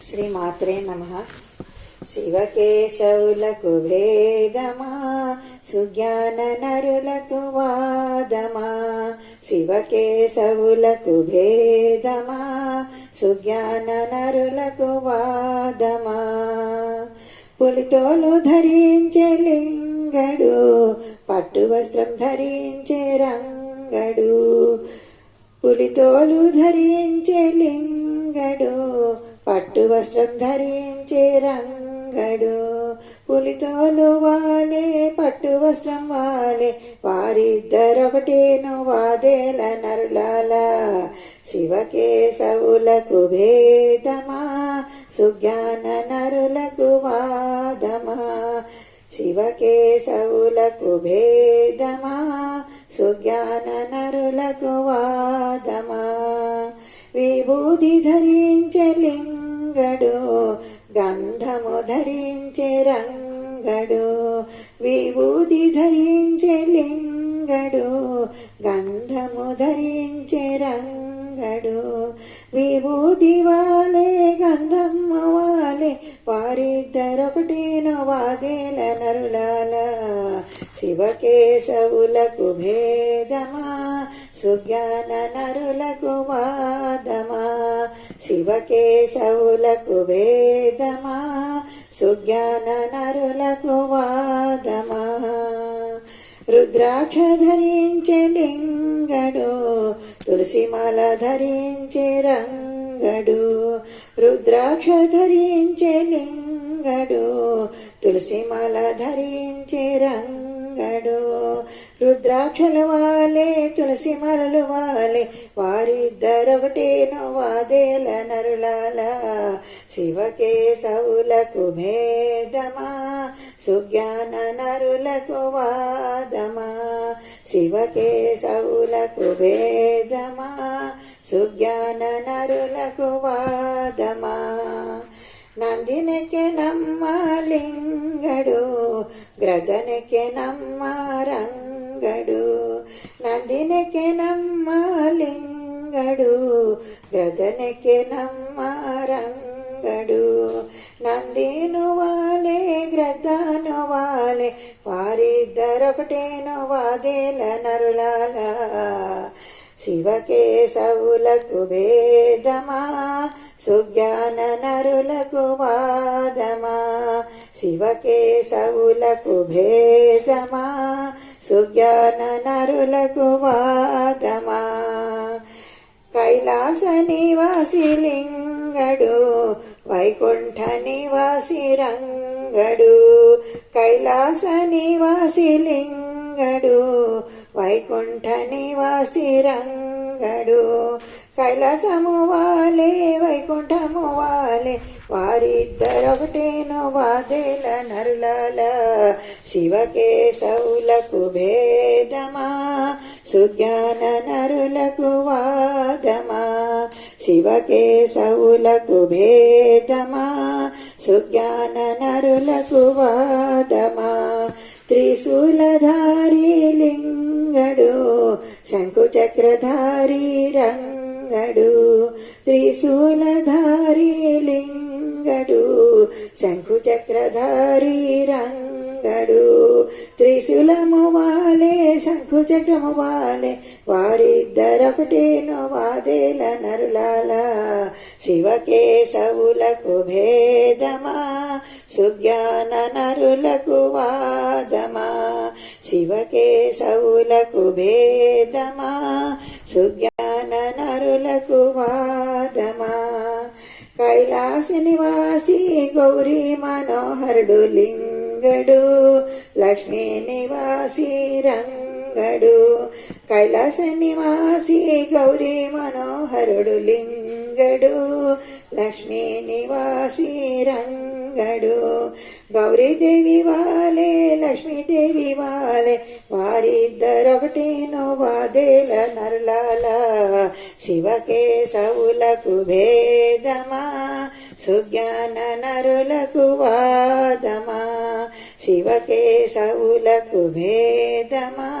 శ్రీమాత్రే నమః. శివకేశవులకు భేదమా, సుజ్ఞాన నరులకు వాదమా. శివకేశవులకు భేదమా, సుజ్ఞాన నరులకు వాదమా. పులితోలు ధరించే లింగడు, పట్టు వస్త్రం ధరించే రంగడు. పులితోలు ధరించే లింగడు, పట్టు వస్త్రం ధరించే రంగడు. పులితోలు వాలే పట్టు వస్త్రం వాలే, వారిద్దరొకటేను వాదేల నరులాల. శివకేశవులకు భేదమా, సుజ్ఞాన నరులకు వాదమా. శివకేశవులకు భేదమా, సుజ్ఞాన నరులకు వాదమా. విభూది ధరించే లింగడు, గంధము ధరించే రంగడు. విభూది ధరించే లింగడు, గంధము ధరించే రంగడు. విభూది వాలే గంధము వాలే, వారిద్దరొకటేను వాదేల నరులాల. శివకేశవులకు భేదమా, సుజ్ఞాన నరులకు వాదమా. శివకేశవులకు భేదమా, సుజ్ఞాన నరులకు వాదమా. రుద్రాక్ష ధరించే లింగడు, తులసిమాల ధరించే రంగడు. రుద్రాక్ష ధరించే లింగడు, తులసిమాల ధరించే రంగడు. రుద్రాక్షలు వాలే తులసిమాలలు వాలే, వారిద్దరొకటేను వాదేల నరులాల. శివకేశవులకు భేదమా, సుజ్ఞాన నరులకు వాదమా. శివకేశవులకు భేదమా, సుజ్ఞాన నరులకు వాదమా. నందినెక్కె నమ్మ లింగడు, గ్రదనెక్కె నమ్మ రంగడు. నందినెక్కె నమ్మ లింగడు, గ్రదనెక్కె నమ్మ రంగడు. నందిను వాలే గ్రద్దను వాలే, వారిద్దరొకటేను వాదేల నరులాల. శివకేశవులకు భేదమా, సుజ్ఞాన నరులకు వాదమా. శివకేశవులకు భేదమా, సుజ్ఞాన నరులకు వాదమా. కైలాస నివాసి లింగడు, వైకుంఠ నివాసి రంగడు. కైలాస నివాసి లింగడు, వైకుంఠ నివాసి రంగడు. కైలాసము వాలే వైకుంఠము వాలే, వారిద్దరొకటేను వాదేల నరులాల. శివకేశవులకు భేదమా, సుజ్ఞాన నరులకు వాదమా. శివకేశవులకు భేదమా, సుజ్ఞాన నరులకు వాదమా. త్రిశూలధారి లింగడు, శంకుచక్రధారి రంగడు. త్రిశూలధారి లింగడు, శంకుచక్రధారి రంగడు. త్రిశూలము వాలే శంకుచక్రము వాలే, వారిద్దరొకటేను వాదేల నరులాల. శివకేశవులకు భేదమా, సుజ్ఞాన నరులకు వాదమా. శివకేశవులకు భేదమా, సుజ్ఞాన నరులకు వాదమా. కైలాస నివాసి గౌరీ మనోహరుడు లింగడు, లక్ష్మీ నివాసి రంగడు. కైలాస నివాసి గౌరీ మనోహరుడు లింగడు, లక్ష్మీ నివాసి రంగడు. గౌరీదేవి వాలే లక్ష్మీదేవి వాలే, వారిద్దరొకటేను వాదేల నరులాల. శివకేశవులకు భేదమా, సుజ్ఞాన నరులకు వాదమా. శివకేశవులకు భేదమా,